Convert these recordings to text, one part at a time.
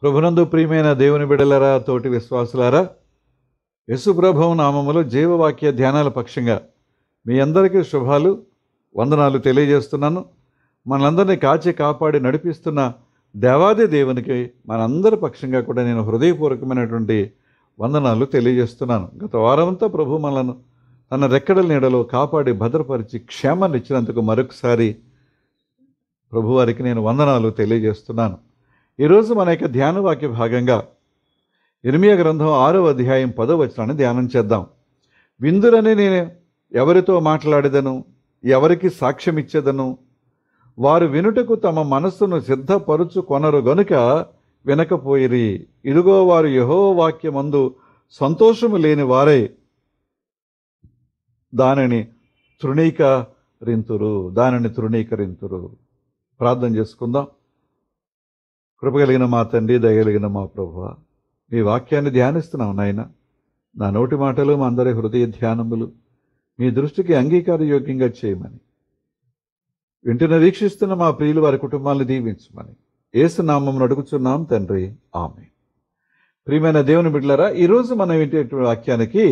ప్రభునందు ప్రియమైన దేవుని బిడ్డలారా, తోటి విశ్వాసులారా, యేసు ప్రభువు నామములో జీవవాక్య ధ్యానాల పక్షంగా మీ అందరికీ శుభాలు, వందనాలు తెలియజేస్తున్నాను. మనందరినీ కాచి కాపాడి నడిపిస్తున్న దేవాది దేవునికి మనందరి పక్షంగా కూడా నేను హృదయపూర్వకమైనటువంటి వందనాలు తెలియజేస్తున్నాను. గత వారమంతా ప్రభు మనలను తన రెక్కడల నీడలో కాపాడి భద్రపరిచి క్షేమాన్ని ఇచ్చినందుకు మరొకసారి ప్రభువారికి నేను వందనాలు తెలియజేస్తున్నాను. ఈరోజు మన యొక్క ధ్యాన వాక్య భాగంగా ఇర్మీయా గ్రంథం 6వ అధ్యాయం 10వ వచనాన్ని ధ్యానం చేద్దాం. విందురని నేను ఎవరితో మాట్లాడేదను, ఎవరికి సాక్ష్యం ఇచ్చేదను, వారు వినుటకు తమ మనస్సును సిద్ధపరుచుకొనరు గనుక వినకపోయిరి. ఇదిగో వారు యెహోవా వాక్యమందు సంతోషము లేని వారే దానిని తృణీకరింతురు. ప్రార్థన చేసుకుందాం. కృపగలిగిన మా తండ్రి, దయగలిగిన మా ప్రభువా, మీ వాక్యాన్ని ధ్యానిస్తున్నాం నాయన. నా నోటి మాటలు, మా అందరి హృదయ ధ్యానములు మీ దృష్టికి అంగీకారయోగ్యంగా చేయమని, వింటున్న వీక్షిస్తున్న మా ప్రియులు వారి కుటుంబాలను దీవించమని యేసు నామమున అడుగుచున్నాం తండ్రి, ఆమేన్. ప్రియమైన దేవుని బిడ్డలారా, ఈరోజు మనం వింటే వాక్యానికి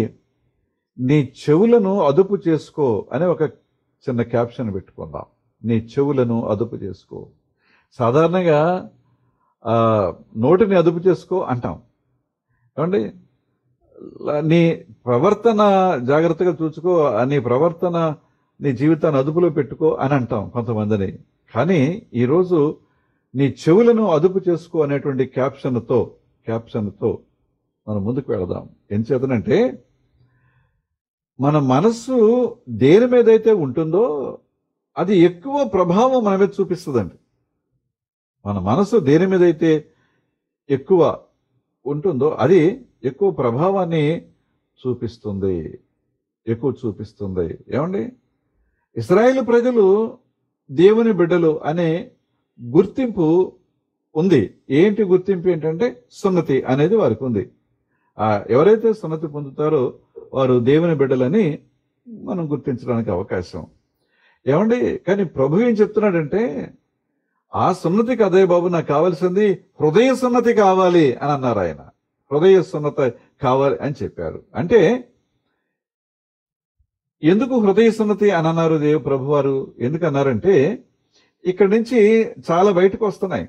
నీ చెవులను అదుపు చేసుకో అనే ఒక చిన్న క్యాప్షన్ పెట్టుకుందాం. నీ చెవులను అదుపు చేసుకో. సాధారణంగా నోటిని అదుపు చేసుకో అంటాం. ఏమండి, నీ ప్రవర్తన జాగ్రత్తగా చూసుకో, నీ ప్రవర్తన, నీ జీవితాన్ని అదుపులో పెట్టుకో అని అంటాం కొంతమందిని. కానీ ఈరోజు నీ చెవులను అదుపు చేసుకో అనేటువంటి క్యాప్షన్తో మనం ముందుకు వెళదాం. ఏం చేతనంటే, మన మనస్సు దేని మీద అయితే ఉంటుందో అది ఎక్కువ ప్రభావం మన మీద చూపిస్తుందండి. మన మనసు దేని మీద అయితే ఎక్కువ ఉంటుందో అది ఎక్కువ ప్రభావాన్ని చూపిస్తుంది. ఏమండి, ఇశ్రాయేలు ప్రజలు దేవుని బిడ్డలు అనే గుర్తింపు ఉంది. ఏంటి గుర్తింపు? ఏంటంటే సున్నతి అనేది వారికి ఉంది. ఎవరైతే సున్నతి పొందుతారో వారు దేవుని బిడ్డలని మనం గుర్తించడానికి అవకాశం. ఏమండి, కానీ ప్రభు ఏం చెప్తున్నాడంటే, ఆ సున్నతి కదే బాబు, నాకు కావాల్సింది హృదయ సున్నతి కావాలి అని అన్నారు ఆయన. హృదయ సున్నతి కావాలి అని చెప్పారు. అంటే ఎందుకు హృదయ సున్నతి అని అన్నారు ప్రభు వారు? ఎందుకు అన్నారంటే, ఇక్కడి నుంచి చాలా బయటకు వస్తున్నాయి.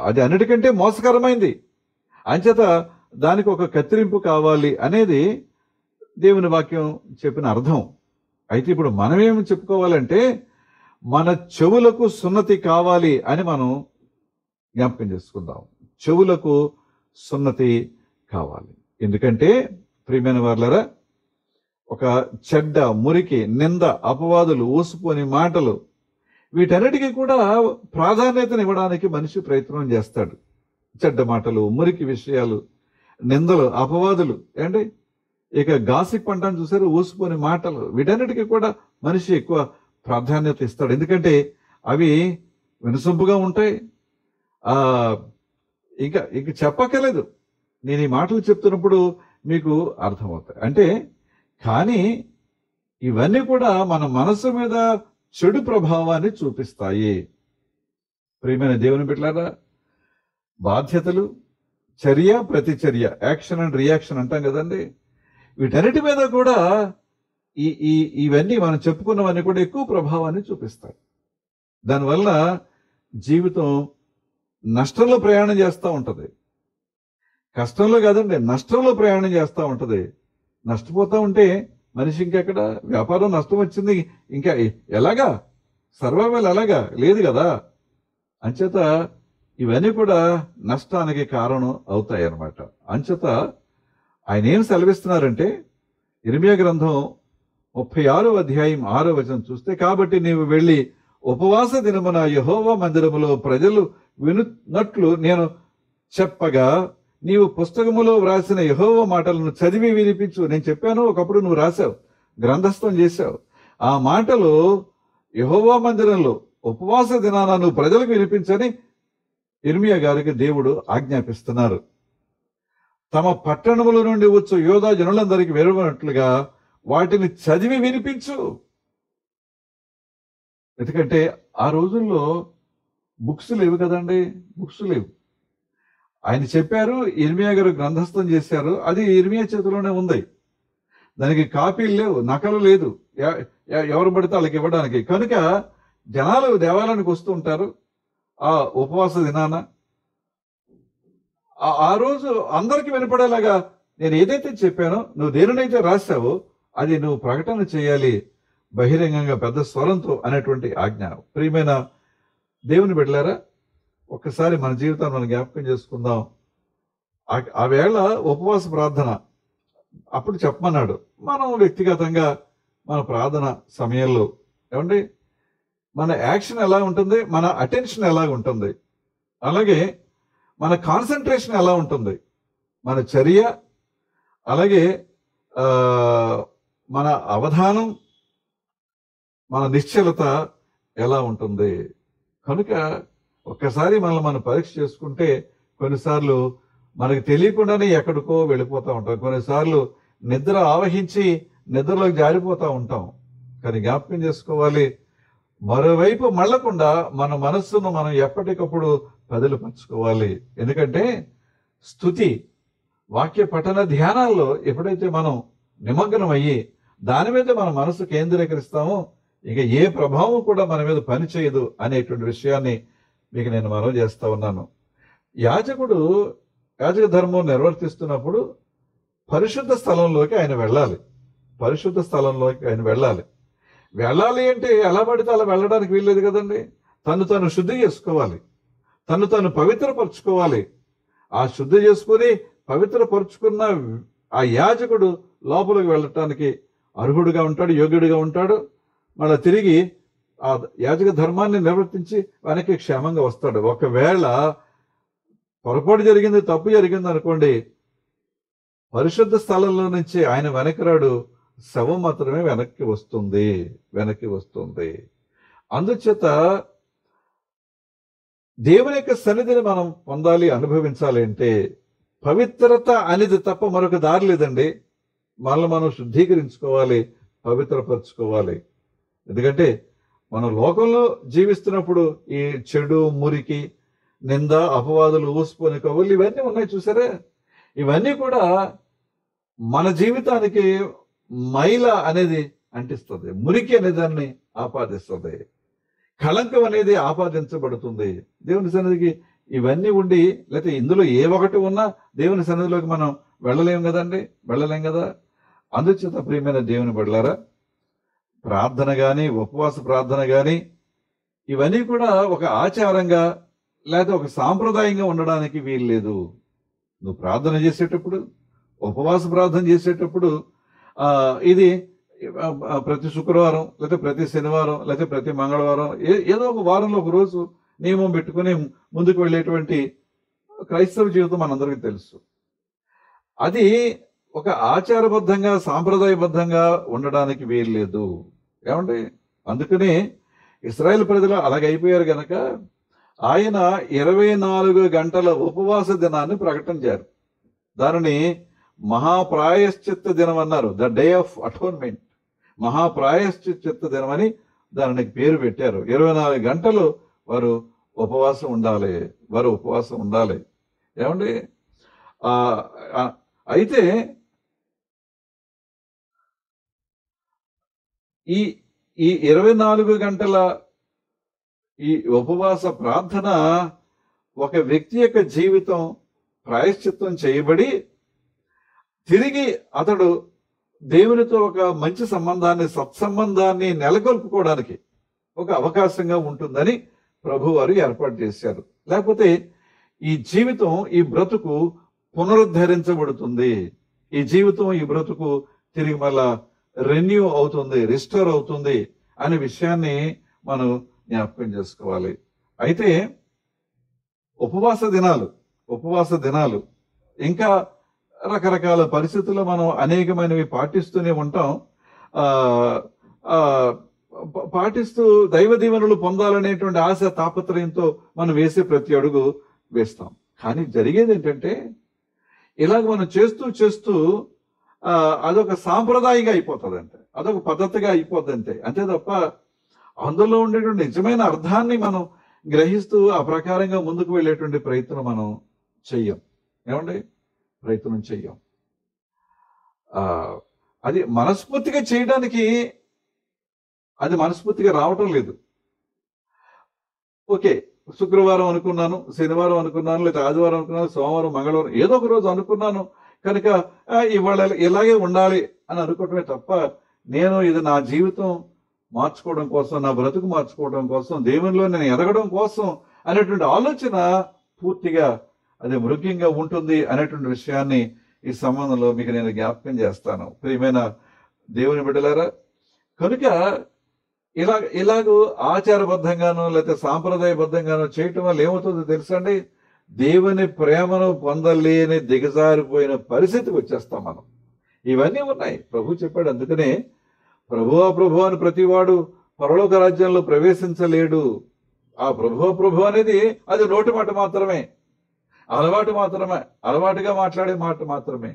అది అన్నిటికంటే మోసకరమైంది. అంచేత దానికి ఒక కత్తిరింపు కావాలి అనేది దేవుని వాక్యం చెప్పిన అర్థం. అయితే ఇప్పుడు మనమేమి చెప్పుకోవాలంటే, మన చెవులకు సున్నతి కావాలి అని మనం జ్ఞాపకం చేసుకుందాం. చెవులకు సున్నతి కావాలి. ఎందుకంటే ప్రియమైన వారలారా, ఒక చెడ్డ, మురికి, నింద, అపవాదులు, ఊసుపోని మాటలు, వీటన్నిటికీ కూడా ప్రాధాన్యతనివ్వడానికి మనిషి ప్రయత్నం చేస్తాడు. చెడ్డ మాటలు, మురికి విషయాలు, నిందలు, అపవాదులు, ఏంటి ఇక గాసిప్ అంటాను చూసారు, ఊసుపోని మాటలు, వీటన్నిటికీ కూడా మనిషి ఎక్కువ ప్రాధాన్యత ఇస్తాడు. ఎందుకంటే అవి వినసొంపుగా ఉంటాయి. ఇంక చెప్పక్కర్లేదు, నేను ఈ మాటలు చెప్తున్నప్పుడు మీకు అర్థమవుతాయి. అంటే కానీ ఇవన్నీ కూడా మన మనసు మీద చెడు ప్రభావాన్ని చూపిస్తాయి. ప్రియమైన దేవుని బిడ్డలారా, బాధ్యతలు, చర్య, ప్రతిచర్య, యాక్షన్ అండ్ రియాక్షన్ అంటాం కదండి, వీటన్నిటి మీద కూడా ఇవన్నీ మనం చెప్పుకున్నవన్నీ కూడా ఎక్కువ ప్రభావాన్ని చూపిస్తాయి. దానివల్ల జీవితం నష్టంలో ప్రయాణం చేస్తూ ఉంటుంది. కష్టంలో కాదండి, నష్టంలో ప్రయాణం చేస్తూ ఉంటుంది. నష్టపోతూ ఉంటే మనిషి ఇంకెక్కడ, వ్యాపారం నష్టం వచ్చింది, ఇంకా ఎలాగా సర్వైవల్ ఎలాగా లేదు కదా. అంచేత ఇవన్నీ కూడా నష్టానికి కారణం అవుతాయి అన్నమాట. అంచేత ఆయన ఏం సెలవిస్తున్నారంటే, ఇర్మీయా గ్రంథం 36వ అధ్యాయం 6వ వచనం చూస్తే, కాబట్టి నీవు వెళ్ళి ఉపవాస దినమున యెహోవా మందిరములో ప్రజలు వినున్నట్లు నేను చెప్పగా, నీవు పుస్తకములో వ్రాసిన యెహోవా మాటలను చదివి వినిపించు. నేను చెప్పాను, ఒకప్పుడు నువ్వు రాశావు, గ్రంథస్థం చేశావు. ఆ మాటలు యెహోవా మందిరంలో ఉపవాస దినాన నువ్వు ప్రజలకు వినిపించని ఇర్మీయా గారికి దేవుడు ఆజ్ఞాపిస్తున్నారు. తమ పట్టణముల నుండి వచ్చు యోధా జనులందరికీ వెలువనట్లుగా వాటిని చదివి వినిపించు. ఎందుకంటే ఆ రోజుల్లో బుక్స్ లేవు కదండి, బుక్స్ లేవు. ఆయన చెప్పారు, ఇర్మియా గారు గ్రంథస్థం చేశారు, అది ఇర్మియా చేతిలోనే ఉంది. దానికి కాపీలు లేవు, నకలు లేదు, ఎవరు పడితే వాళ్ళకి ఇవ్వడానికి. కనుక జనాలు దేవాలయానికి వస్తూ ఉంటారు ఆ ఉపవాస దినాన. ఆ రోజు అందరికీ వినపడేలాగా నేను ఏదైతే చెప్పానో, నువ్వు దేనినైతే రాశావో అది నువ్వు ప్రకటన చేయాలి బహిరంగంగా పెద్ద స్వరంతో అనేటువంటి ఆజ్ఞ. ప్రియమైన దేవుని బిడ్డలారా, ఒక్కసారి మన జీవితాన్ని మనం జ్ఞాపకం చేసుకుందాం. ఆ వేళ ఉపవాస ప్రార్థన అప్పుడు చెప్పమన్నాడు. మనం వ్యక్తిగతంగా మన ప్రార్థన సమయంలో ఏమండి మన యాక్షన్ ఎలా ఉంటుంది, మన అటెన్షన్ ఎలా ఉంటుంది, అలాగే మన కాన్సన్ట్రేషన్ ఎలా ఉంటుంది, మన చర్య, అలాగే మన అవధానం, మన నిశ్చలత ఎలా ఉంటుంది. కనుక ఒక్కసారి మనం పరీక్ష చేసుకుంటే కొన్నిసార్లు మనకు తెలియకుండానే ఎక్కడికో వెళ్ళిపోతూ ఉంటాం. కొన్నిసార్లు నిద్ర ఆవహించి నిద్రలోకి జారిపోతూ ఉంటాం. కానీ జ్ఞాపకం చేసుకోవాలి, మరోవైపు మళ్ళకుండా మన మనస్సును మనం ఎప్పటికప్పుడు పదిలిపరచుకోవాలి. ఎందుకంటే స్తుతి, వాక్య పఠన ధ్యానాల్లో ఎప్పుడైతే మనం నిమగ్నం అయ్యి దాని మీద మన మనసు కేంద్రీకరిస్తామో ఇక ఏ ప్రభావం కూడా మన మీద పనిచేయదు అనేటువంటి విషయాన్ని మీకు నేను మనవి చేస్తా ఉన్నాను. యాజకుడు యాజక ధర్మం నిర్వర్తిస్తున్నప్పుడు పరిశుద్ధ స్థలంలోకి ఆయన వెళ్ళాలి. పరిశుద్ధ స్థలంలోకి ఆయన వెళ్ళాలి. వెళ్ళాలి అంటే ఎలా పడితే అలా వెళ్ళడానికి వీల్లేదు కదండి. తను శుద్ధి చేసుకోవాలి, తను పవిత్రపరచుకోవాలి. ఆ శుద్ధి చేసుకుని పవిత్రపరుచుకున్న ఆ యాజకుడు లోపలికి వెళ్ళటానికి అర్హుడుగా ఉంటాడు, యోగ్యుడిగా ఉంటాడు. మళ్ళీ తిరిగి ఆ యాజక ధర్మాన్ని నిర్వర్తించి వెనక్కి క్షేమంగా వస్తాడు. ఒకవేళ పొరపాటు జరిగింది, తప్పు జరిగింది అనుకోండి, పరిశుద్ధ స్థలంలో నుంచి ఆయన వెనక్కి రాడు, శవం మాత్రమే వెనక్కి వస్తుంది. అందుచేత దేవుని యొక్క సన్నిధిని మనం పొందాలి, అనుభవించాలి అంటే పవిత్రత అనేది తప్ప మరొక దారి లేదండి. మనం శుద్ధీకరించుకోవాలి, పవిత్రపరచుకోవాలి. ఎందుకంటే మనం లోకంలో జీవిస్తున్నప్పుడు ఈ చెడు, మురికి, నింద, అపవాదులు, ఊసిపోని కవులు ఇవన్నీ ఉన్నాయి చూసారా. ఇవన్నీ కూడా మన జీవితానికి మైల అనేది అంటిస్తుంది, మురికి అనే దాన్ని ఆపాదిస్తుంది, కళంకం అనేది ఆపాదించబడుతుంది. దేవుని సన్నిధికి ఇవన్నీ ఉండి లేకపోతే ఇందులో ఏ ఒకటి ఉన్నా దేవుని సన్నిధిలోకి మనం వెళ్ళలేం కదా. అందుచేత ప్రియమైన దేవుని బిడ్డలారా, ప్రార్థన కానీ ఉపవాస ప్రార్థన కానీ ఇవన్నీ కూడా ఒక ఆచారంగా లేదా ఒక సాంప్రదాయంగా ఉండడానికి వీల్లేదు. నువ్వు ప్రార్థన చేసేటప్పుడు, ఉపవాస ప్రార్థన చేసేటప్పుడు ఇది ప్రతి శుక్రవారం లేదా ప్రతి శనివారం లేదా ప్రతి మంగళవారం ఏదో ఒక వారంలో ఒక రోజు నియమం పెట్టుకుని ముందుకు వెళ్ళేటువంటి క్రైస్తవ జీవితం మనందరికీ తెలుసు. అది ఒక ఆచారబద్ధంగా సాంప్రదాయబద్ధంగా ఉండడానికి వీల్లేదు. ఏమండి, అందుకనే ఇశ్రాయేల్ ప్రజలు అలాగైపోయారు గనక ఆయన 24 గంటల ఉపవాస దినాన్ని ప్రకటించారు. దానిని మహాప్రాయశ్చిత్త దినం అన్నారు. ద డే ఆఫ్ అటోన్మెంట్, మహాప్రాయశ్చిత్త దినం అని దానికి పేరు పెట్టారు. 24 గంటలు వారు ఉపవాసం ఉండాలి. ఏమండి, అయితే ఈ 24 గంటల ఈ ఉపవాస ప్రార్థన ఒక వ్యక్తి యొక్క జీవితం ప్రాయశ్చిత్తం చేయబడి తిరిగి అతడు దేవునితో ఒక మంచి సంబంధాన్ని, సత్సంబంధాన్ని నెలకొల్పుకోవడానికి ఒక అవకాశంగా ఉంటుందని ప్రభువారు ఏర్పాటు చేశారు. లేకపోతే ఈ జీవితం, ఈ బ్రతుకు పునరుద్ధరించబడుతుంది. ఈ జీవితం, ఈ బ్రతుకు తిరిగి మళ్ళా రెన్యూ అవుతుంది, రిస్టోర్ అవుతుంది అనే విషయాన్ని మనం జ్ఞాపకం చేసుకోవాలి. అయితే ఉపవాస దినాలు ఇంకా రకరకాల పరిస్థితుల్లో మనం అనేకమైనవి పాటిస్తూనే ఉంటాం. పాటిస్తూ దైవ దీవెనలు పొందాలనేటువంటి ఆశ, తాపత్రయంతో మనం వేసే ప్రతి అడుగు వేస్తాం. కానీ జరిగేది ఏంటంటే ఇలాగ మనం చేస్తూ అదొక సాంప్రదాయంగా అయిపోతుంది, అంతే, అదొక పద్ధతిగా అయిపోద్ది అంతే తప్ప అందులో ఉండేటువంటి నిజమైన అర్థాన్ని మనం గ్రహిస్తూ ఆ ప్రకారంగా ముందుకు వెళ్ళేటువంటి ప్రయత్నం మనం చెయ్యం. ఏమండి? ప్రయత్నం చెయ్యం. ఆ అది మనస్ఫూర్తిగా చేయడానికి అది మనస్ఫూర్తిగా రావటం లేదు. ఓకే, శుక్రవారం అనుకున్నాను, శనివారం అనుకున్నాను, లేదా ఆదివారం అనుకున్నాను, సోమవారం, మంగళవారం ఏదో ఒక రోజు అనుకున్నాను కనుక ఇవాళ ఇలాగే ఉండాలి అని అనుకోవటమే తప్ప, నేను ఇది నా జీవితం మార్చుకోవడం కోసం, నా బ్రతుకు మార్చుకోవడం కోసం, దేవునిలో నేను ఎదగడం కోసం అనేటువంటి ఆలోచన పూర్తిగా అది మృగ్యంగా ఉంటుంది అనేటువంటి విషయాన్ని ఈ సంబంధంలో మీకు నేను జ్ఞాపకం చేస్తాను. ప్రియమైన దేవుని బిడ్డలారా, కనుక ఇలాగూ ఆచారబద్ధంగానో లేకపోతే సాంప్రదాయబద్ధంగానో చేయటం వల్ల ఏమవుతుందో తెలుసండి, దేవుని ప్రేమను పొందలేని దిగజారిపోయిన పరిస్థితికి వచ్చేస్తాం మనం. ఇవన్నీ ఉన్నాయి. ప్రభు చెప్పాడు, అందుకనే ప్రభు అని ప్రతివాడు పరలోక రాజ్యంలో ప్రవేశించలేడు. ఆ ప్రభు అనేది అది నోటి మాట మాత్రమే, అలవాటు మాత్రమే, అలవాటుగా మాట్లాడే మాట మాత్రమే.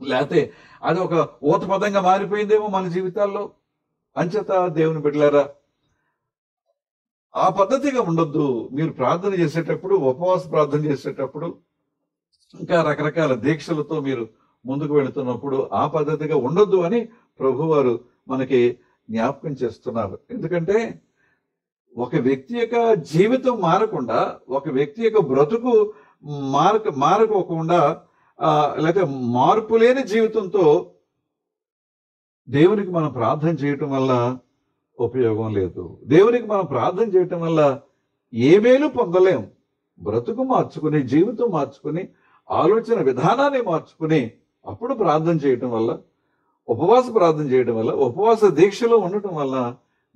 లేకపోతే అది ఒక ఊత పదంగా మారిపోయిందేమో మన జీవితాల్లో. అంచేత దేవుని బిడ్డలారా, ఆ పద్ధతిగా ఉండొద్దు. మీరు ప్రార్థన చేసేటప్పుడు, ఉపవాస ప్రార్థన చేసేటప్పుడు, ఇంకా రకరకాల దీక్షలతో మీరు ముందుకు వెళుతున్నప్పుడు ఆ పద్ధతిగా ఉండొద్దు అని ప్రభువారు మనకి జ్ఞాపకం చేస్తున్నారు. ఎందుకంటే ఒక వ్యక్తి యొక్క జీవితం మారకుండా, ఒక వ్యక్తి యొక్క బ్రతుకు మారకోకుండా, లేకపోతే మార్పు లేని జీవితంతో దేవునికి మనం ప్రార్థన చేయటం వల్ల ఉపయోగం లేదు. దేవునికి మనం ప్రార్థన చేయటం వల్ల ఏ మేలు పొందలేం. బ్రతుకు మార్చుకుని, జీవితం మార్చుకుని, ఆలోచన విధానాన్ని మార్చుకుని అప్పుడు ప్రార్థన చేయటం వల్ల, ఉపవాస ప్రార్థన చేయడం వల్ల, ఉపవాస దీక్షలో ఉండటం వల్ల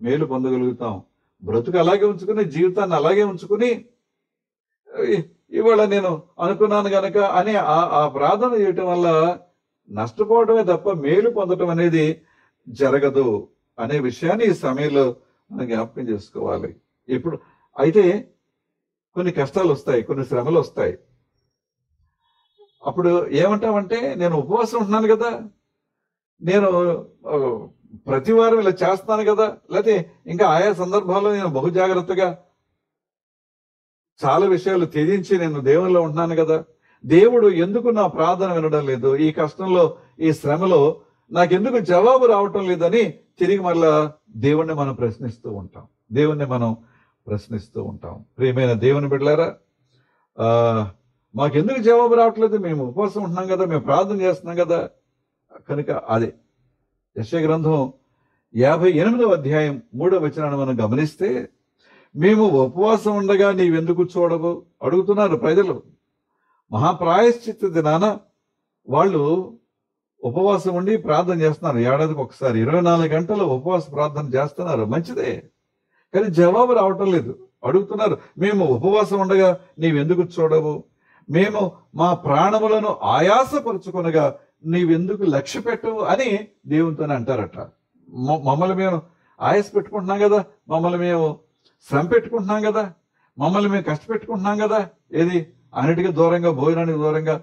మేలు పొందగలుగుతాం. బ్రతుకు అలాగే ఉంచుకుని, జీవితాన్ని అలాగే ఉంచుకుని, ఇవాళ నేను అనుకున్నాను గనక అని ఆ ప్రార్థన చేయటం వల్ల నష్టపోవడమే తప్ప మేలు పొందటం అనేది జరగదు అనే విషయాన్ని ఈ సమయంలో మనం జ్ఞాపకం చేసుకోవాలి. ఇప్పుడు అయితే కొన్ని కష్టాలు వస్తాయి, కొన్ని శ్రమలు వస్తాయి. అప్పుడు ఏమంటామంటే, నేను ఉపవాసం ఉంటున్నాను కదా, నేను ప్రతి వారం ఇలా చేస్తున్నాను కదా, లేకపోతే ఇంకా ఆయా సందర్భాల్లో నేను బహు జాగ్రత్తగా చాలా విషయాలు త్యజించి నేను దేవునిలో ఉంటున్నాను కదా, దేవుడు ఎందుకు నా ప్రార్థన వినడం లేదు, ఈ కష్టంలో, ఈ శ్రమలో నాకెందుకు జవాబు రావటం లేదని తిరిగి మళ్ళా దేవుణ్ణి మనం ప్రశ్నిస్తూ ఉంటాం. ప్రియమైన దేవుని బిడ్డలారా, మాకెందుకు జవాబు రావట్లేదు, మేము ఉపవాసం ఉంటున్నాం కదా, మేము ప్రార్థన చేస్తున్నాం కదా. కనుక అదే యెషయా గ్రంథం 58వ అధ్యాయం 3వ వచనాన్ని మనం గమనిస్తే, మేము ఉపవాసం ఉండగా నీవెందుకు చూడవు అడుగుతున్నారు ప్రజలు. మహాప్రాయశ్చిత్త దినాన వాళ్ళు ఉపవాసం ఉండి ప్రార్థన చేస్తున్నారు. ఏడాదికి ఒకసారి 24 గంటలు ఉపవాస ప్రార్థన చేస్తున్నారు, మంచిదే. కానీ జవాబు రావటం లేదు. అడుగుతున్నారు, మేము ఉపవాసం ఉండగా నీవెందుకు చూడవు, మేము మా ప్రాణములను ఆయాసపరుచుకొనగా నీవెందుకు లక్ష్య పెట్టవు అని దేవునితోనే అంటారట. మమ్మల్ని మేము ఆయాస పెట్టుకుంటున్నాం కదా, మమ్మల్ని మేము శ్రమ పెట్టుకుంటున్నాం కదా, మమ్మల్ని మేము కష్టపెట్టుకుంటున్నాం కదా, ఏది అన్నిటికీ దూరంగా, భోజనానికి దూరంగా,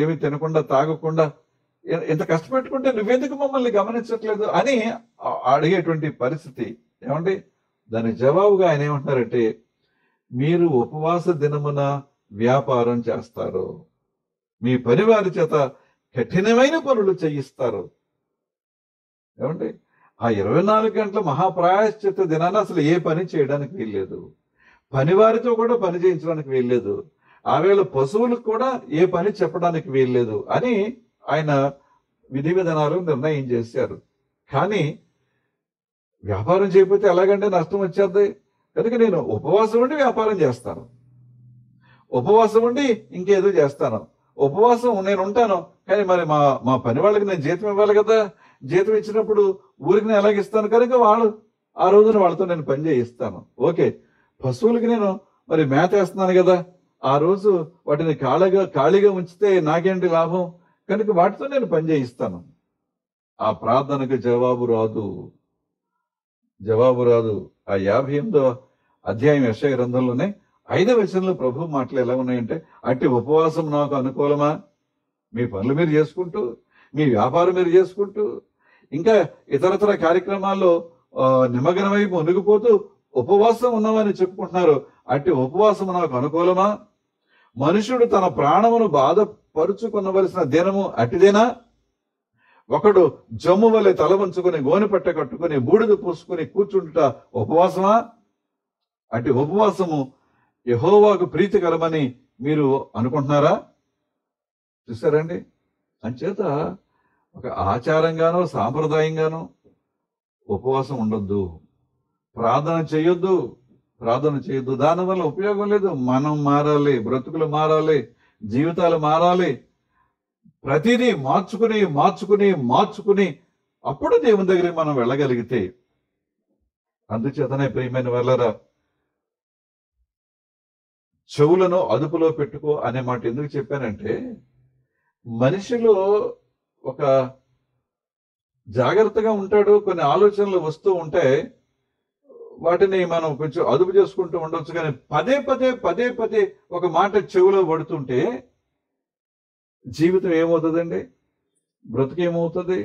ఏమీ తినకుండా తాగకుండా ఎంత కష్టపెట్టుకుంటే నువ్వెందుకు మమ్మల్ని గమనించట్లేదు అని అడిగేటువంటి పరిస్థితి. ఏమండి, దానికి జవాబుగా ఆయన ఏమంటున్నారంటే, మీరు ఉపవాస దినమున వ్యాపారం చేస్తారు, మీ పనివారి చేత కఠినమైన పనులు చేయిస్తారు. ఏమండి, ఆ 24 గంటల మహాప్రాయశ్చిత్త దినాన్ని అసలు ఏ పని చేయడానికి వీల్లేదు, పనివారితో కూడా పని చేయించడానికి వీల్లేదు, ఆవేళ పశువులకు కూడా ఏ పని చెప్పడానికి వీల్లేదు అని ఆయన విధి విధానాలు నిర్ణయం చేశారు. కానీ వ్యాపారం చేయకపోతే ఎలాగంటే నష్టం వచ్చేది. కనుక నేను ఉపవాసం ఉండి వ్యాపారం చేస్తాను, ఉపవాసం ఉండి ఇంకేదో చేస్తాను, ఉపవాసం నేను ఉంటాను, కానీ మరి మా పని వాళ్ళకి నేను జీతం ఇవ్వాలి కదా, జీతం ఇచ్చినప్పుడు ఊరికి నేను ఎలాగిస్తాను, కనుక వాళ్ళు ఆ రోజున వాళ్ళతో నేను పని చేయిస్తాను. ఓకే, పశువులకి నేను మరి మేత వేస్తున్నాను కదా, ఆ రోజు వాటిని ఖాళీగా ఉంచితే నాకేంటి లాభం, కనుక వాటితో నేను పని చేయిస్తాను. ఆ ప్రార్థనకు జవాబు రాదు. ఆ 58వ అధ్యాయం యెషయా గ్రంథంలోనే 5వ వచనంలో ప్రభు మాటలు ఎలా ఉన్నాయంటే, అట్టి ఉపవాసం నాకు అనుకూలమా, మీ పనులు మీరు చేసుకుంటూ, మీ వ్యాపారం మీరు చేసుకుంటూ, ఇంకా ఇతరతర కార్యక్రమాల్లో నిమగ్నమై మునిగిపోతూ ఉపవాసం ఉన్నామని చెప్పుకుంటున్నారు. అట్టి ఉపవాసం నాకు అనుకూలమా, మనుషుడు తన ప్రాణమును బాధపరుచుకొనవలసిన దినము అటిదేనా? ఒకడు జమ్ము వలె తల వంచుకొని గోనెపట్ట కట్టుకుని బూడిద పూసుకుని కూర్చుంటుట ఉపవాసమా? అటు ఉపవాసము యెహోవాకు ప్రీతికరమని మీరు అనుకుంటున్నారా? చూసారండి, అంచేత ఒక ఆచారంగానో సాంప్రదాయంగానో ఉపవాసం ఉండొద్దు, ప్రార్థన చేయొద్దు. దానివల్ల ఉపయోగం లేదు. మనం మారాలి, బ్రతుకులు మారాలి, జీవితాలు మారాలి. ప్రతిదీ మార్చుకుని అప్పుడు దేవుని దగ్గరికి మనం వెళ్ళగలిగితే. అందుచేతనే ప్రియమైన వాళ్ళరా, చెవులను అదుపులో పెట్టుకో అనే మాట ఎందుకు చెప్పానంటే, మనిషిలో ఒక జాగ్రత్తగా ఉంటాడు, కొన్ని ఆలోచనలు వస్తూ ఉంటే వాటిని మనం కొంచెం అదుపు చేసుకుంటూ ఉండొచ్చు. కానీ పదే పదే ఒక మాట చెవిలో పడుతుంటే జీవితం ఏమవుతుందండి? బ్రతుకేమవుతుంది?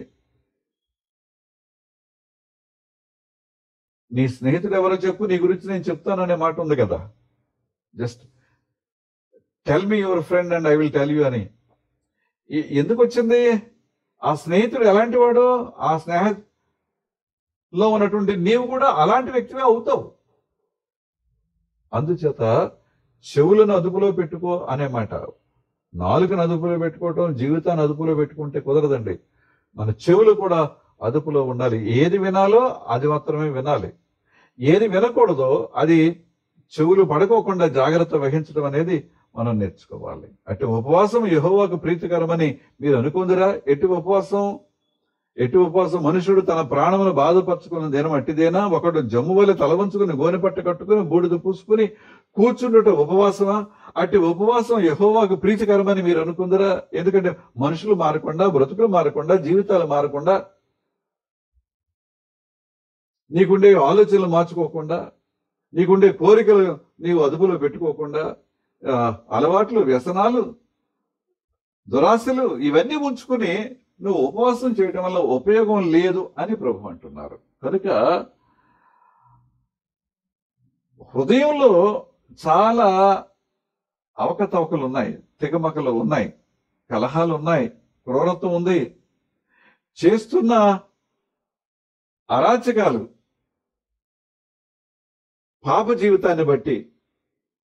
నీ స్నేహితుడు ఎవరో చెప్పు, నీ గురించి నేను చెప్తాను అనే మాట ఉంది కదా. Just tell me your friend and I will tell you అని. ఎందుకు వచ్చింది? ఆ స్నేహితుడు ఎలాంటి వాడు, ఆ స్నేహంలో ఉన్నటువంటి నీవు కూడా అలాంటి వ్యక్తివే అవుతావు. అందుచేత చెవులను అదుపులో పెట్టుకో అనే మాట. నాలుకను అదుపులో పెట్టుకోవటం, జీవితాన్ని అదుపులో పెట్టుకుంటే కుదరదండి. మన చెవులు కూడా అదుపులో ఉండాలి. ఏది వినాలో అది మాత్రమే వినాలి. ఏది వినకూడదో అది చెవులు పడుకోకుండా జాగ్రత్త వహించడం అనేది మనం నేర్చుకోవాలి. అటు ఉపవాసం యెహోవాకు ప్రీతికరమని మీరు అనుకుందిరా? ఎటు ఉపవాసం మనుషుడు తన ప్రాణమును బాధపరచుకున్న దినం అట్టిదేనా? ఒకడు జమ్ము వలె తల వంచుకుని గోనెపట్ట కట్టుకుని బూడిద పూసుకుని కూర్చుండుట ఉపవాసమా? అటు ఉపవాసం యెహోవాకు ప్రీతికరమని మీరు అనుకుందిరా? ఎందుకంటే మనుషులు మారకుండా, బ్రతుకులు మారకుండా, జీవితాలు మారకుండా, నీకుండే ఆలోచనలు మార్చుకోకుండా, నీకుండే కోరికలు నీవు అదుపులో పెట్టుకోకుండా, అలవాట్లు, వ్యసనాలు, దురాశలు ఇవన్నీ ఉంచుకుని నువ్వు ఉపవాసం చేయడం వల్ల ఉపయోగం లేదు అని ప్రభు అంటున్నారు. కనుక హృదయంలో చాలా అవకతవకలు ఉన్నాయి, తెగమకలు ఉన్నాయి, కలహాలు ఉన్నాయి, క్రూరత్వం ఉంది, చేస్తున్న అరాచకాలు పాప జీవితాన్ని బట్టి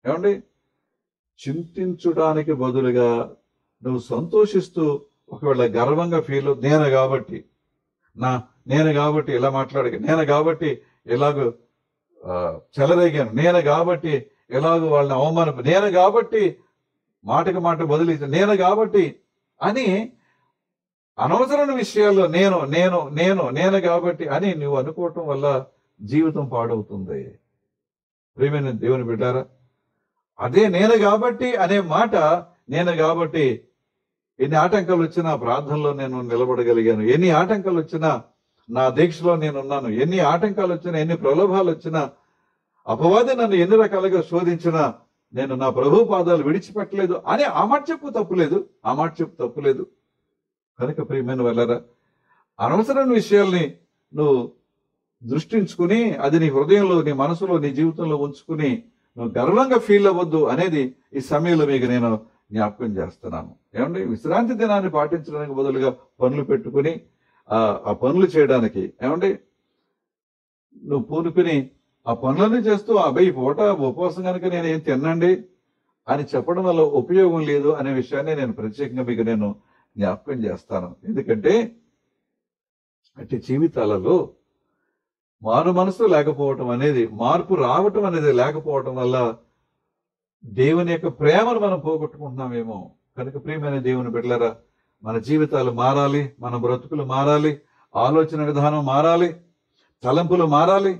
ఏమండి చింతించడానికి బదులుగా నువ్వు సంతోషిస్తూ ఒకవేళ గర్వంగా ఫీల్ నేను కాబట్టి ఇలా మాట్లాడగా, నేను కాబట్టి ఇలాగ చెలరేగాను, నేను కాబట్టి ఎలాగో వాళ్ళని అవమానం, నేను కాబట్టి మాటకి మాట బదిలీ, నేను కాబట్టి అని అనవసరమైన విషయాల్లో నేను కాబట్టి అని నువ్వు అనుకోవటం వల్ల జీవితం పాడవుతుంది. ప్రియమైన దేవుని బిడ్డారా, అదే నేను కాబట్టి అనే మాట, నేను కాబట్టి ఎన్ని ఆటంకాలు వచ్చినా ప్రార్థనలో నేను నిలబడగలిగాను, ఎన్ని ఆటంకాలు వచ్చినా నా దీక్షలో నేనున్నాను, ఎన్ని ఆటంకాలు వచ్చినా, ఎన్ని ప్రలోభాలు వచ్చినా, అపవాది నన్ను ఎన్ని రకాలుగా శోధించినా నేను నా ప్రభు పాదాలు విడిచిపెట్టలేదు అని ఆ మాట చెప్పు తప్పులేదు. కనుక ప్రియమైన వాళ్ళరా, అనవసరమైన విషయాల్ని నువ్వు దృష్టించుకుని అది నీ హృదయంలో, నీ మనసులో, నీ జీవితంలో ఉంచుకుని నువ్వు గర్వంగా ఫీల్ అవ్వద్దు అనేది ఈ సమయంలో మీకు నేను జ్ఞాపకం చేస్తున్నాను. ఏమండి, విశ్రాంతి దినాన్ని పాటించడానికి బదులుగా పనులు పెట్టుకుని ఆ పనులు చేయడానికి ఏమండి నువ్వు పూనుకుని ఆ పనులన్నీ చేస్తూ అబ్బాయి పూట ఉపవాసం కనుక నేను ఏం తినండి అని చెప్పడం వల్ల ఉపయోగం లేదు అనే విషయాన్ని నేను ప్రత్యేకంగా మీకు నేను జ్ఞాపకం చేస్తాను. ఎందుకంటే అట్టి జీవితాలలో మారు మనసు లేకపోవటం అనేది, మార్పు రావటం అనేది లేకపోవటం వల్ల దేవుని యొక్క ప్రేమను మనం పోగొట్టుకుంటున్నామేమో. కనుక ప్రియమైన దేవుని బిడ్డలారా, మన జీవితాలు మారాలి, మన బ్రతుకులు మారాలి, ఆలోచన విధానం మారాలి, తలంపులు మారాలి.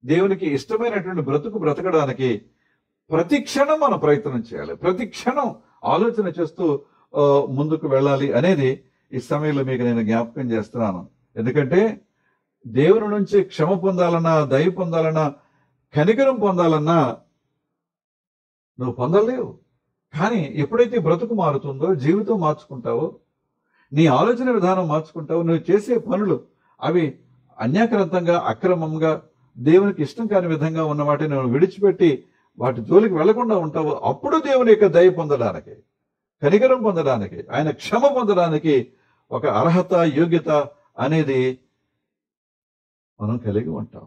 దేవునికి ఇష్టమైనటువంటి బ్రతుకు బ్రతకడానికి ప్రతి క్షణం మనం ప్రయత్నం చేయాలి, ప్రతి క్షణం ఆలోచన చేస్తూ ముందుకు వెళ్ళాలి అనేది ఈ సమయంలో మీకు నేను జ్ఞాపకం చేస్తున్నాను. ఎందుకంటే దేవుని నుంచి క్షమ పొందాలన్నా, దయ పొందాలన్నా, కనికరం పొందాలన్నా నువ్వు పొందలేవు. కానీ ఎప్పుడైతే బ్రతుకు మారుతుందో, జీవితం మార్చుకుంటావో, నీ ఆలోచన విధానం మార్చుకుంటావో, నువ్వు చేసే పనులు అవి అన్యాక్రాంతంగా, అక్రమంగా, దేవునికి ఇష్టం కాని విధంగా ఉన్న వాటిని నువ్వు విడిచిపెట్టి వాటి జోలికి వెళ్లకుండా ఉంటావో అప్పుడు దేవుని యొక్క దయ పొందడానికి, కనికరం పొందడానికి, ఆయన క్షమ పొందడానికి ఒక అర్హత, యోగ్యత అనేది మనం కలిగి ఉంటాం.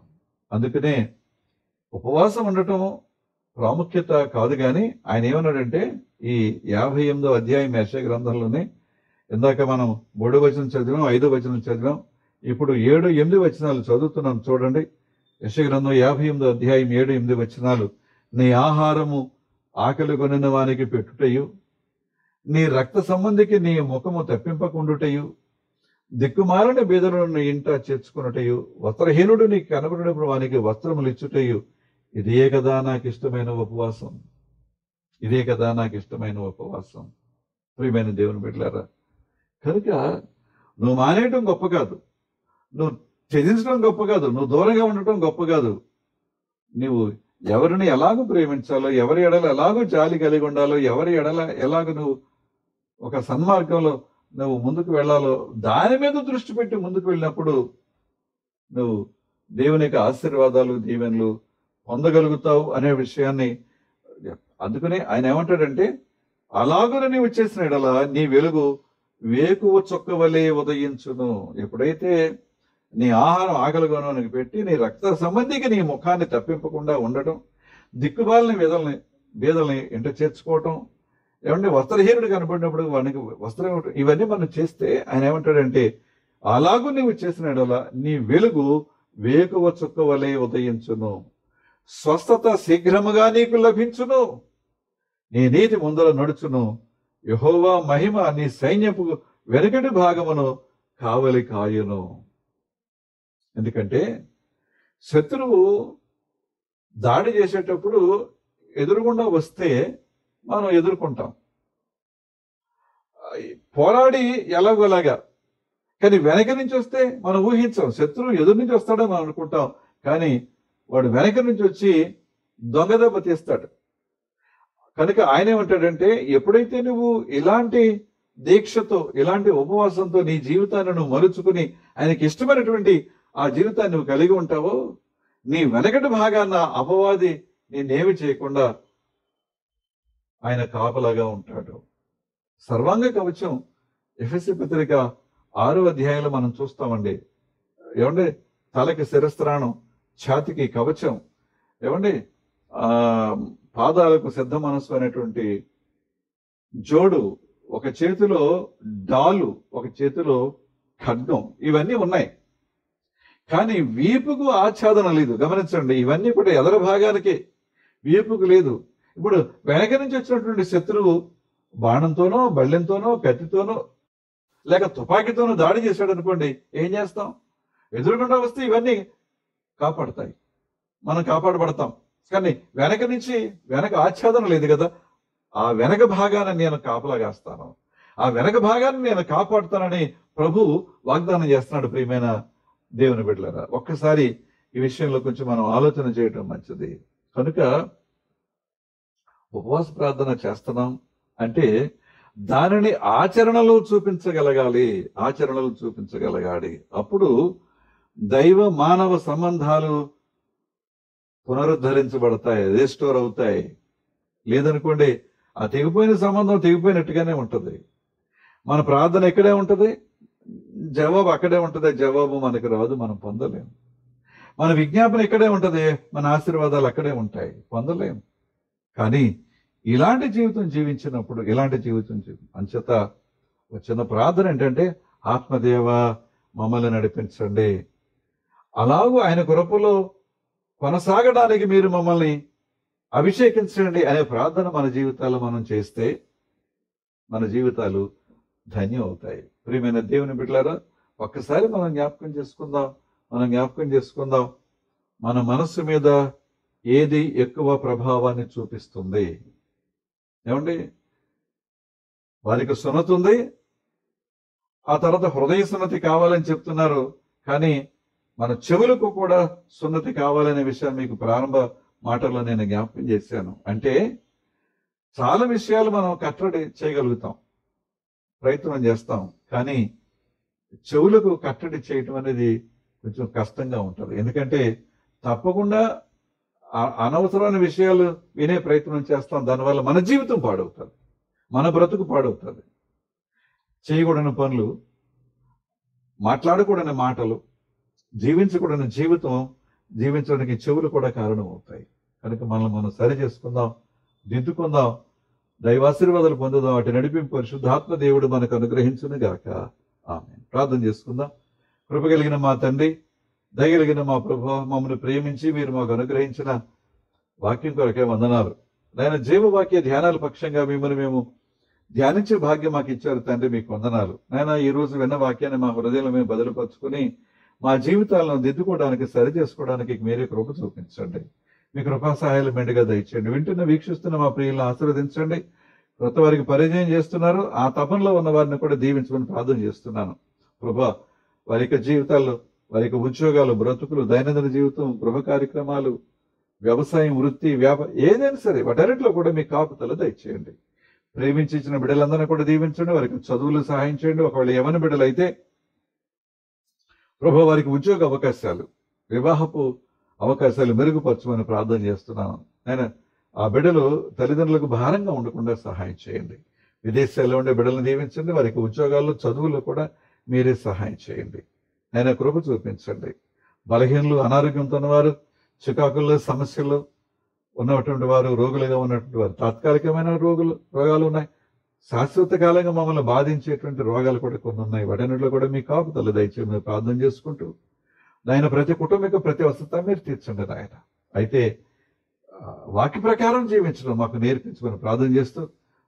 అందుకనే ఉపవాసం ఉండటం ప్రాముఖ్యత కాదు, కానీ ఆయన ఏమన్నాడంటే ఈ 58వ అధ్యాయం యెషయా గ్రంథంలోనే ఇందాక మనం 3వ వచనం చదివాం, 5వ వచనం చదివాం, ఇప్పుడు 7, 8 వచనాలు చదువుతున్నాం చూడండి. యెషయా గ్రంథం 58వ అధ్యాయం 7, 8 వచనాలు. నీ ఆహారము ఆకలి కొనిన వానికి పెట్టుటయు, నీ రక్త సంబంధికి నీ ముఖము తప్పింపకుండుటయు, దిక్కుమాలిన బీదలను ఇంట చేర్చుకున్నటయు, వస్త్రహీనుడు నీకు కనబడినప్పుడు వానికి వస్త్రములు ఇచ్చుటయు, ఇదే కదా నాకు ఇష్టమైన ఉపవాసం, ఇదే కదా నాకు ఇష్టమైన ఉపవాసం. ప్రియమైన దేవుని బిడ్డలారా, కనుక నువ్వు మానేయటం గొప్ప కాదు, నువ్వు త్యజించడం గొప్ప కాదు, నువ్వు దూరంగా ఉండటం గొప్ప కాదు. నువ్వు ఎవరిని ఎలాగో ప్రేమించాలో, ఎవరి ఎడల ఎలాగో జాలి కలిగి ఉండాలో, ఎవరి ఎడల ఎలాగ నువ్వు ఒక సన్మార్గంలో నువ్వు ముందుకు వెళ్ళాలో దాని మీద దృష్టి పెట్టి ముందుకు వెళ్ళినప్పుడు నువ్వు దేవుని యొక్క ఆశీర్వాదాలు, దీవెనలు పొందగలుగుతావు అనే విషయాన్ని. అందుకనే ఆయన ఏమంటాడంటే, అలాగున నీవు చేసిన ఎడల నీ వెలుగు వేకువ చుక్క వలె ఉదయించును. ఎప్పుడైతే నీ ఆహారం ఆకలిగొనడానికి పెట్టి నీ రక్త సంబంధికి నీ ముఖాన్ని తప్పింపకుండా ఉండటం, దిక్కుబాలని బీదల్ని ఇంట చేర్చుకోవటం, ఏమంటే వస్త్రహీనుడు కనపడినప్పుడు వానికి వస్త్రం ఇవ్వటం, ఇవన్నీ మనం చేస్తే ఆయన ఏమంటాడంటే, అలాగూ నీవు చేసిన ఎడల నీ వెలుగు వేకువ చుక్క వలె ఉదయించును, స్వస్థత శీఘ్రముగా నీకు లభించును, నీ నీతి ముందర నడుచును, యెహోవా మహిమ నీ సైన్యపు వెనుకటి భాగమును కావలి కాయును. ఎందుకంటే శత్రువు దాడి చేసేటప్పుడు ఎదురుగుండా వస్తే మనం ఎదుర్కొంటాం, పోరాడి ఎలాగోలాగా. కానీ వెనక నుంచి వస్తే మనం ఊహించాం, శత్రువు ఎదురు నుంచి వస్తాడని మనం అనుకుంటాం, కానీ వాడు వెనక నుంచి వచ్చి దొంగదెబ్బ తీస్తాడు. కనుక ఆయన ఏమంటాడంటే, ఎప్పుడైతే నువ్వు ఇలాంటి దీక్షతో, ఇలాంటి ఉపవాసంతో నీ జీవితాన్ని నువ్వు మలుచుకుని ఆయనకి ఇష్టమైనటువంటి ఆ జీవితాన్ని నువ్వు కలిగి ఉంటావో, నీ వెనకటి భాగాన్న అపవాది నేనేమి చేయకుండా ఆయన కాపలాగా ఉంటాడు. సర్వాంగ కవచం ఎఫెసీ పత్రిక 6వ అధ్యాయంలో మనం చూస్తామండి. ఏమండి, తలకి శిరస్త్రాణం, ఛాతికి కవచం, ఏమండి పాదాలకు సిద్ధ మనస్సు అనేటువంటి జోడు, ఒక చేతిలో డాలు, ఒక చేతిలో ఖడ్గం, ఇవన్నీ ఉన్నాయి. కానీ వీపుకు ఆచ్ఛాదన లేదు. గమనించండి, ఇవన్నీ కూడా ఎదర భాగానికి, వీపుకు లేదు. ఇప్పుడు వెనక నుంచి వచ్చినటువంటి శత్రువు బాణంతోనో, బళ్ళెంతోనో, కత్తితోనో, లేక తుపాకీతోనో దాడి చేశాడు అనుకోండి, ఏం చేస్తాం? ఎదురుకుండా వస్తే ఇవన్నీ కాపాడతాయి, మనం కాపాడబడతాం. కానీ వెనక ఆచ్ఛాదన లేదు కదా. ఆ వెనక భాగాన్ని నేను కాపలాగాస్తాను, ఆ వెనక భాగాన్ని నేను కాపాడుతానని ప్రభు వాగ్దానం చేస్తున్నాడు. ప్రియమైన దేవుని బిడ్డలారా, ఒక్కసారి ఈ విషయంలో కొంచెం మనం ఆలోచన చేయటం మంచిది. కనుక ఉపవాస ప్రార్థన చేస్తున్నాం అంటే దానిని ఆచరణలో చూపించగలగాలి. అప్పుడు దైవ మానవ సంబంధాలు పునరుద్ధరించబడతాయి, రిస్టోర్ అవుతాయి. లేదనుకోండి, ఆ తెగిపోయిన సంబంధం తెగిపోయినట్టుగానే ఉంటుంది. మన ప్రార్థన ఎక్కడే ఉంటుంది, జవాబు అక్కడే ఉంటుంది. జవాబు మనకు రాదు, మనం పొందలేం. మన విజ్ఞాపన ఇక్కడే ఉంటుంది, మన ఆశీర్వాదాలు అక్కడే ఉంటాయి, పొందలేం. కానీ ఇలాంటి జీవితం జీవించినప్పుడు, అంచేత వచ్చిన ప్రార్థన ఏంటంటే, ఆత్మదేవ మమ్మల్ని నడిపించండి, అలాగూ ఆయన కృపలో కొనసాగడానికి మీరు మమ్మల్ని అభిషేకించండి అనే ప్రార్థన మన జీవితాల్లో మనం చేస్తే మన జీవితాలు ధన్యం అవుతాయి. ప్రియమైన దేవుని బిడ్డలారా, ఒక్కసారి మనం జ్ఞాపకం చేసుకుందాం, మన మనస్సు మీద ఏది ఎక్కువ ప్రభావాన్ని చూపిస్తుంది? ఏమండి, వారికి సున్నతి ఉంది, ఆ తర్వాత హృదయ సున్నతి కావాలని చెప్తున్నారు, కానీ మన చెవులకు కూడా సున్నతి కావాలనే విషయం మీకు ప్రారంభ మాటల్లో నేను జ్ఞాపకం చేశాను. అంటే చాలా విషయాలు మనం కట్టడి చేయగలుగుతాం, ప్రయత్నం చేస్తాం, కానీ చెవులకు కట్టడి చేయటం అనేది కొంచెం కష్టంగా ఉంటుంది. ఎందుకంటే తప్పకుండా అనవసరమైన విషయాలు వినే ప్రయత్నం చేస్తాం. దానివల్ల మన జీవితం పాడవుతుంది, మన బ్రతుకు పాడవుతుంది. చేయకూడని పనులు, మాట్లాడకూడని మాటలు, జీవించకూడని జీవితం జీవించడానికి చెవులు కూడా కారణం అవుతాయి. కనుక మనల్ని మనం సరి చేసుకుందాం, దిద్దుకుందాం, దైవాశీర్వాదాలు పొందుదాం. అటు నడిపింపు పరిశుద్ధాత్మ దేవుడు మనకు అనుగ్రహించును గాక. ఆమేన్. ప్రార్థన చేసుకుందాం. కృప కలిగిన మా తండ్రి, దయగలిగిన మా ప్రభువా, మమ్మల్ని ప్రేమించి మీరు మాకు అనుగ్రహించిన వాక్యం కొరకే వందనాలు. నాయన జీవవాక్య ధ్యానాల పక్షంగా మిమ్మల్ని మేము ధ్యానించే భాగ్యం మాకు ఇచ్చారు తండ్రి, మీకు వందనాలు. నాయన ఈ రోజు విన్న వాక్యాన్ని మా హృదయంలో మేము బదులుపరుచుకుని మా జీవితాలను దిద్దుకోవడానికి, సరి చేసుకోవడానికి మీరే కృప చూపించండి. మీ కృపా సహాయాలు మెండుగా దయచేయండి. వింటున్న వీక్షిస్తున్న మా ప్రియులను ఆశీర్వదించండి. కొత్త వారికి పరిచయం చేస్తున్నారు, ఆ తపనలో ఉన్న వారిని కూడా దీవించమని ప్రార్థన చేస్తున్నాను. ప్రభా, వారి యొక్క జీవితాల్లో, వారి యొక్క ఉద్యోగాలు, బ్రతుకులు, దైనందిన జీవితం, గృహ కార్యక్రమాలు, వ్యవసాయం, వృత్తి, వ్యాపారం ఏదైనా సరే వాటన్నిటిలో కూడా మీ కాపుదల దయచేయండి. ప్రేమించి ఇచ్చిన బిడ్డలందరినీ కూడా దీవించండి. వారికి చదువులు సహాయం చేయండి. ఒకవేళ యవన బిడ్డలైతే ప్రభు వారికి ఉద్యోగ అవకాశాలు, వివాహపు అవకాశాలు మెరుగుపరచమని ప్రార్థన చేస్తున్నాను. నేను ఆ బిడ్డలు తల్లిదండ్రులకు భారంగా ఉండకుండా సహాయం చేయండి. విదేశాల్లో ఉండే బిడ్డలను దీవించండి. వారికి ఉద్యోగాల్లో, చదువుల్లో కూడా మీరే సహాయం చేయండి. నేను కృప చూపించండి. బలహీనలు, అనారోగ్యంతో ఉన్నవారు, చికాకుల్లో, సమస్యల్లో ఉన్నటువంటి వారు, రోగులుగా ఉన్నటువంటి వారు, తాత్కాలికమైన రోగాలు ఉన్నాయి, శాశ్వత కాలంగా మమ్మల్ని బాధించేటువంటి రోగాలు కూడా కొన్ని ఉన్నాయి. వాటన్నిటిలో కూడా మీ కాపుదల దయచేసి ప్రార్థన చేసుకుంటూ నాయన ప్రతి కుటుంబిక ప్రతి అవసరత మీరు తీర్చండి నాయన. అయితే వాక్య ప్రకారం జీవించడం మాకు నేర్పించమని ప్రార్థన చేస్తూ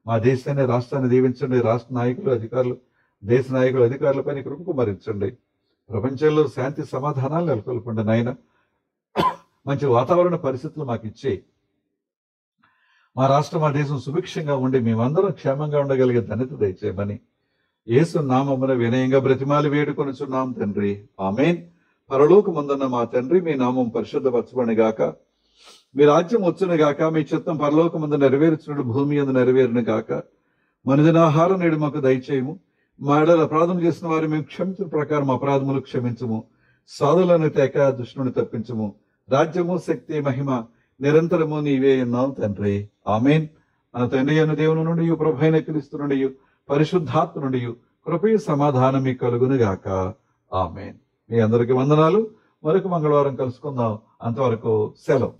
మా దేశాన్ని, రాష్ట్రాన్ని దీవించండి. రాష్ట్ర నాయకులు, అధికారులు, దేశ నాయకులు, అధికారులపై కృప కుమరించండి. ప్రపంచంలో శాంతి సమాధానాలు నెలకొల్పండి నాయన. మంచి వాతావరణ పరిస్థితులు మాకు ఇచ్చి మా రాష్ట్రం, మా దేశం సుభిక్షంగా ఉండి మేమందరం క్షేమంగా ఉండగలిగే ధన్యత దయచేయమని యేసు నామమున వినయంగా బ్రతిమాలి వేడుకొనుచున్నాం తండ్రి. ఆమేన్. పరలోకమందున్న మా తండ్రి, మీ నామం పరిశుద్ధపరచబడును గాక, మీ రాజ్యం వచ్చును గాక, మీ చిత్తం పరలోకమందు నెరవేర్చున్నట్టు భూమి యందు నెరవేరును గాక. మనుదినాహారం నేడు మాకు దయచేయము. మా ఎడల అపరాధం చేసిన వారు మేము క్షమించిన ప్రకారం అపరాధములు క్షమించము. సాధులను తేక దుష్టుని తప్పించము. రాజ్యము, శక్తి, మహిమ నిరంతరము నీవే ఉన్నావు తండ్రి. ఆమేన్. మన తండ్రి అయిన దేవుని నుండి, ప్రభువైన క్రీస్తు నుండి, పరిశుద్ధాత్మ నుండి కృపయ సమాధానం మీకు కలుగును గాక. ఆమేన్. మీ అందరికీ వందనాలు. మరొక మంగళవారం కలుసుకుందాం. అంతవరకు సెలవు.